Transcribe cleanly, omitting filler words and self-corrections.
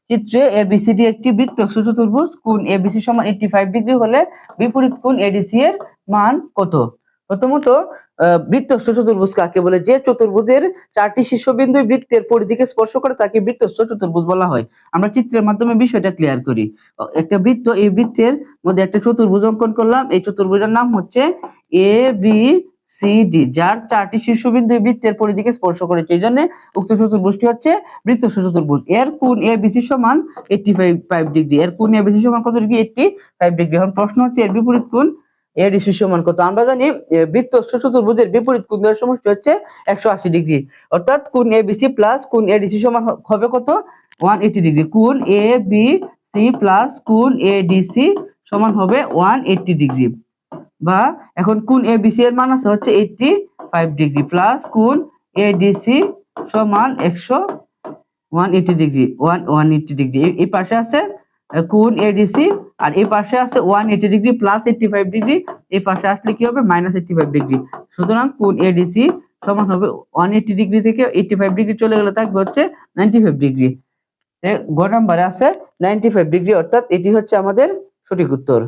চিত্রে এবিসিডি একটি বৃত্তস্থ চতুর্ভুজ, কোণ এবিসি সমান 85 ডিগ্রি হলে বিপরীত কোণ এডিসি এর মান কত? প্রথমত বৃত্তস্থ চতুর্ভুজ কাকে বলে? যে চতুর্ভুজের 4টি শীর্ষবিন্দু বৃত্তের পরিধিকে স্পর্শ করে তাকে বৃত্তস্থ চতুর্ভুজ বলা হয়। আমরা চিত্রের মাধ্যমে বিষয়টা ক্লিয়ার করি। একটা বৃত্ত, এই বৃত্তের মধ্যে একটা চতুর্ভুজ অঙ্কন করলাম। এই চতুর্ভুজের নাম হচ্ছে এ বি সি ডি, যার 4টি শীর্ষবিন্দু বৃত্তের পরিধিকে স্পর্শ করেছে, এই জন্য উক্ত চতুর্ভুজটি হচ্ছে বৃত্তস্থ চতুর্ভুজ। এর কোণ এবিসি সমান 85 ডিগ্রি। এর কোণ এবিসি সমান কত ডিগ্রি? 85 ডিগ্রি। এখন প্রশ্ন হচ্ছে এর বিপরীত কোণ এডিসি সমান কত? আমরা জানি বৃত্তস্থ চতুর্ভুজের বিপরীত কোণ দ্বয়ের সমষ্টি হচ্ছে 180 ডিগ্রি। অর্থাৎ কোণ এবিসি প্লাস কোণ এডিসি সমান হবে কত? 180 ডিগ্রি। কোণ এ বি সি প্লাস কোণ এডিসি সমান হবে 180 ডিগ্রি। বা এখন কোণ এবিসি এর মান আছে হচ্ছে 85 ডিগ্রি প্লাস কোণ এডিসি সমান 180 ডিগ্রি। 180 ডিগ্রি এই পাশে আছে কোণ এডিসি, আর এই পাশে আছে 180 ডিগ্রি প্লাস 85 ডিগ্রি। এই পাশে আসলে কি হবে? -85 ডিগ্রি। সুতরাং কোণ এডিসি সমান হবে 180 ডিগ্রি থেকে 85 ডিগ্রি চলে গেলে থাকবে হচ্ছে 95 ডিগ্রি। গ নম্বরে আছে 95 ডিগ্রি, অর্থাৎ এটি হচ্ছে আমাদের সঠিক উত্তর।